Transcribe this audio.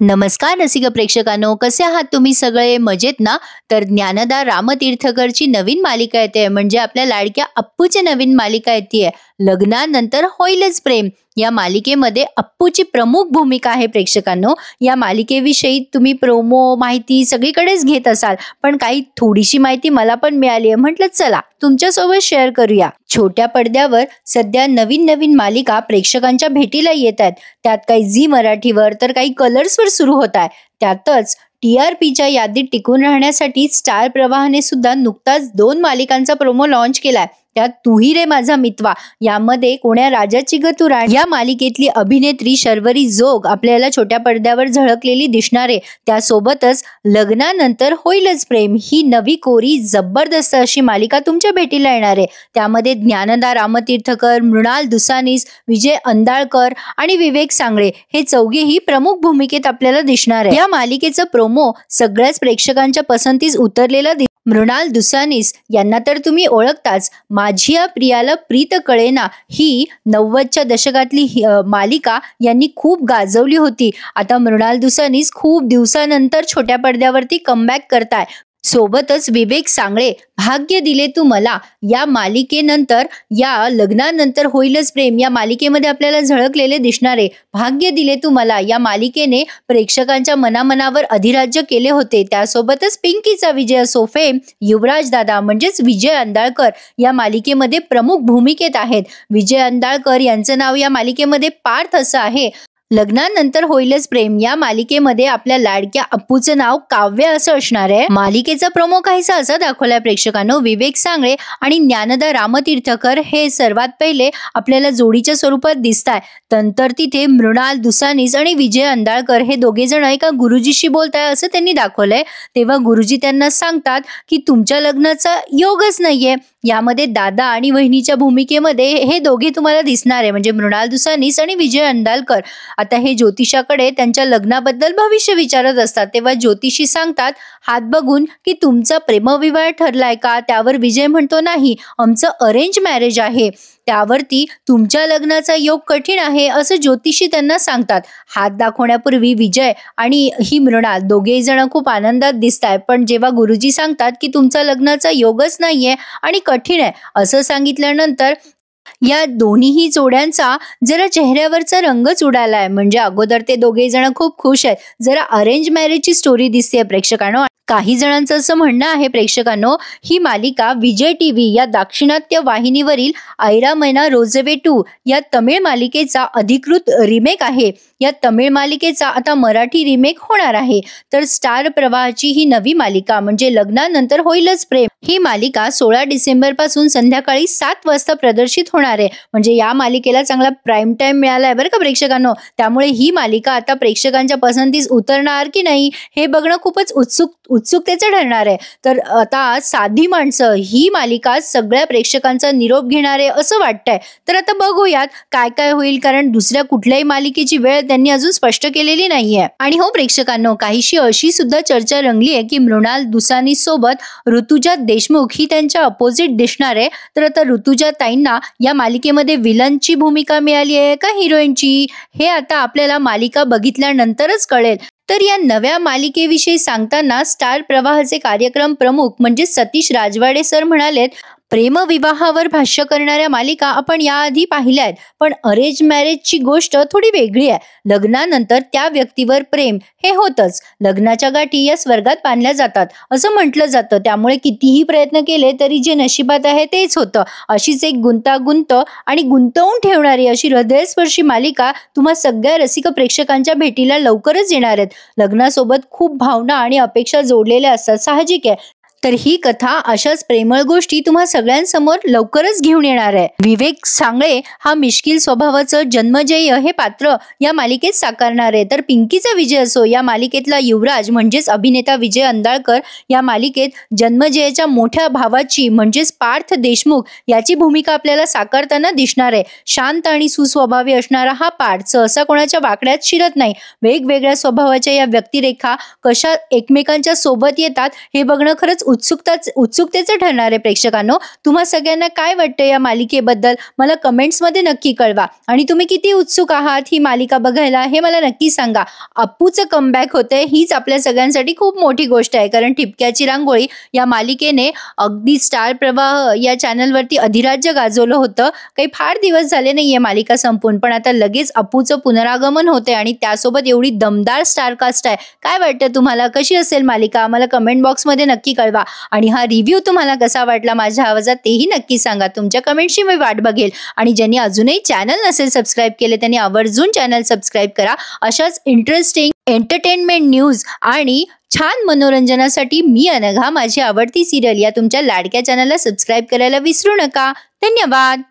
नमस्कार रसिक प्रेक्षकांनो, कसे आहात तुम्ही सगळे? मजेत ना? तर ज्ञानदा रामतीर्थकरची नवीन मालिका येते, म्हणजे आपल्या लाडक्या अप्पूची नवीन मालिका येते, लग्नानंतर होईलच प्रेम. या मालिकेमध्ये अप्पूची प्रमुख भूमिका आहे. प्रेक्षकांनो, या मालिकेविषयी तुम्ही प्रोमो माहिती सगळीकडेच घेत असाल, पण काही थोडीशी माहिती मला पण मिळाली आहे. म्हटलं चला तुमच्यासोबत शेअर करूया. छोट्या पडद्यावर सध्या नवीन नवीन मालिका प्रेक्षकांच्या भेटीला येत आहेत. त्यात काही झी मराठीवर तर काही कलर्सवर सुरू होत आहे. त्यातच TRPच्या यादीत टिकून राहण्यासाठी स्टार प्रवाहाने सुद्धा नुकताच 2 मालिकांचा प्रोमो लॉन्च केलाय. त्यात तू ही रे माझा मितवा यामध्ये कोण्या राजाची ग तू राणी या मालिकेतली अभिनेत्री शर्वरी जोग आपल्याला छोट्या पडद्यावर झळकलेली दिसणार आहे. त्यासोबतच लग्नानंतर होईलच प्रेम ही नवी कोरी जबरदस्त अशी मालिका तुमच्या भेटीला येणार आहे. त्यामध्ये ज्ञानदा रामतीर्थकर, मृणाल दुसानीस, विजय अंदाळकर आणि विवेक सांगळे हे चौघेही प्रमुख भूमिकेत आपल्याला दिसणार आहे. या मालिकेचं प्रोमो सगळ्याच प्रेक्षकांच्या पसंतीस उतरलेला मृणाल दुसानीस यांना तर तुम्ही ओळखताच. माझी या प्रियाला प्रीत कळेना ही 90च्या दशकातली मालिका यांनी खूप गाजवली होती. आता मृणाल दुसानीस खूप दिवसानंतर छोट्या पडद्यावरती कमबॅक करताय. सोबतच विवेक सांगळे भाग्य दिले तू मला या मालिकेनंतर या लग्नानंतर होईलच प्रेम या मालिकेमध्ये आपल्याला झळकलेले दिसणारे भाग्य दिले तू मला या मालिकेने प्रेक्षकांच्या मनामनावर अधिराज्य केले होते. त्यासोबतच पिंकीचा विजय असो, फेम, युवराज दादा म्हणजेच विजय अंदाळकर या मालिकेमध्ये प्रमुख भूमिकेत आहेत. विजय अंदाळकर यांचं नाव या मालिकेमध्ये पार्थ असं आहे. लग्नानंतर होईलच प्रेम या मालिकेमध्ये आपल्या लाडक्या अप्पूचं नाव काव्य असं असणार आहे. मालिकेचा प्रोमो काहीसा असा दाखवलाय प्रेक्षकांनो. विवेक सांगळे आणि ज्ञानदा रामतीर्थकर हे सर्वात पहिले आपल्याला जोडीच्या स्वरूपात दिसताय. नंतर तिथे मृणाल दुसानीस आणि विजय अंदाळकर हे दोघे जण एका गुरुजीशी बोलताय असं त्यांनी दाखवलंय. तेव्हा गुरुजी त्यांना सांगतात की तुमच्या लग्नाचा योगच नाहीये. यामध्ये दादा आणि वहिनीच्या भूमिकेमध्ये हे दोघे तुम्हाला दिसणार आहे, म्हणजे मृणाल दुसानीस आणि विजय अंदाळकर. आता हे ज्योतिषाकडे त्यांच्या लग्नाबद्दल भविष्य विचारत असतात. तेव्हा ज्योतिषी सांगतात हात बघून की तुमचा प्रेमविवाह ठरलाय का? त्यावर विजय म्हणतो नाही, आमचं अरेंज मॅरेज आहे. त्यावरती तुमच्या लग्नाचा योग कठीण आहे असं ज्योतिषी त्यांना सांगतात. हात दाखवण्यापूर्वी विजय आणि ही मृणाल दोघेही जण खूप आनंदात दिसताय. पण जेव्हा गुरुजी सांगतात की तुमचा लग्नाचा योगच नाहीये आणि कठीण आहे असं सांगितल्यानंतर या दोन्हीही जोड्यांचा जरा चेहऱ्यावरचा रंगच उडालाय. म्हणजे अगोदर ते दोघे जण खूप खुश आहेत. जरा अरेंज मॅरेजची स्टोरी दिसते प्रेक्षकांनो. काही जणांचं असं म्हणणं आहे प्रेक्षकांनो, ही मालिका विजय TV या दाक्षिणात्य वाहिनीवरील ऐरा मैना रोजवे 2 या तमिळ मालिकेचा अधिकृत रिमेक आहे. या तमिळ मालिकेचा आता मराठी रिमेक होणार आहे. तर स्टार प्रवाहाची ही नवी मालिका म्हणजे लग्नानंतर होईलच प्रेम ही मालिका 16 डिसेंबर पासून संध्याकाळी 7 वाजता प्रदर्शित होणार आहे. म्हणजे या मालिकेला चांगला प्राईम टाइम मिळालाय बरं का प्रेक्षकांनो. त्यामुळे ही मालिका आता प्रेक्षकांच्या पसंतीस उतरणार की नाही हे बघणं खूपच उत्सुकतेचं ठरणार आहे. तर आता साधी माणसं ही मालिका सगळ्या प्रेक्षकांचा निरोप घेणार आहे असं वाटतंय. तर आता बघूयात काय काय होईल, कारण दुसऱ्या कुठल्याही मालिकेची वेळ त्यांनी अजून स्पष्ट केलेली नाहीये. आणि हो प्रेक्षकांनो, काहीशी अशी सुद्धा चर्चा रंगली आहे की मृणाल दुसानीस सोबत ऋतुजा देशमुख ही त्यांच्या अपोजिट दिसणार आहे. तर आता ऋतुजा ताईंना या मालिकेमध्ये विलनची भूमिका मिळाली आहे का हिरोईनची, हे आता आपल्याला मालिका बघितल्यानंतरच कळेल. तर या नव्या मालिकेविषयी सांगताना स्टार प्रवाहाचे कार्यक्रम प्रमुख म्हणजे सतीश राजवाडे सर म्हणालेत, प्रेमविवाहावर भाष्य करणाऱ्या मालिका आपण याआधी पाहिल्या आहेत, पण अरेंज मॅरेजची गोष्ट थोडी वेगळी आहे. लग्नानंतर त्या व्यक्तीवर प्रेम हे होतच. लग्नाच्या गाठी या स्वर्गात बांधल्या जातात असं म्हटलं जातं. त्यामुळे कितीही प्रयत्न केले तरी जे नशिबात आहे तेच होतं. अशीच एक गुंतागुंत आणि गुंतवून ठेवणारी अशी हृदयस्पर्शी मालिका तुम्हा सगळ्या रसिक प्रेक्षकांच्या भेटीला लवकरच येणार आहेत. लग्नासोबत खूप भावना आणि अपेक्षा जोडलेल्या असतात, साहजिक आहे. तर ही कथा अशाच प्रेमळ गोष्टी तुम्हा सगळ्यांसमोर लवकरच घेऊन येणार आहे. विवेक सांगळे हा मिश्किल स्वभावाचं जन्मजय हे पात्र या मालिकेत साकारणार आहे. तर पिंकीचा विजय असो या मालिकेतला युवराज म्हणजेच अभिनेता विजय अंदाळकर या मालिकेत जन्मजयच्या मोठ्या भावाची म्हणजेच पार्थ देशमुख याची भूमिका आपल्याला साकारताना दिसणार आहे. शांत आणि सुस्वभावी असणारा हा पार्थ सहसा कोणाच्या वाकड्यात शिरत नाही. वेगवेगळ्या स्वभावाच्या या व्यक्तिरेखा कशा एकमेकांच्या सोबत येतात हे बघणं खरंच उत्सुकतेचं ठरणार आहे प्रेक्षकांनो. तुम्हा सगळ्यांना काय वाटतं या मालिकेबद्दल मला कमेंट्समध्ये नक्की कळवा आणि तुम्ही किती उत्सुक आहात ही मालिका बघायला हे मला नक्की सांगा. अप्पूचं कमबॅक होतंय हीच आपल्या सगळ्यांसाठी खूप मोठी गोष्ट आहे, कारण ठिपक्याची रांगोळी या मालिकेने अगदी स्टार प्रवाह या चॅनलवरती अधिराज्य गाजवलं होतं. काही फार दिवस झाले नाहीये मालिका संपून, पण आता लगेच अप्पूचं पुनरागमन होते आणि त्यासोबत एवढी दमदार स्टारकास्ट आहे. काय वाटतं तुम्हाला, कशी असेल मालिका? मला कमेंट बॉक्समध्ये नक्की कळवा आणि हा रिव्ह्यू तुम्हाला कसा वाटला माझ्या आवाजात तेही नक्की सांगा. तुमच्या कमेंटची मी वाट बघेल आणि ज्यांनी अजूनही चॅनल नसेल सबस्क्राईब केले त्यांनी आवर्जून चॅनल सबस्क्राईब करा. अशाच इंटरेस्टिंग एंटरटेनमेंट न्यूज आणि छान मनोरंजनासाठी मी अनघा माझी आवडती सिरियल या तुमच्या लाडक्या चॅनलला सबस्क्राईब करायला विसरू नका. धन्यवाद.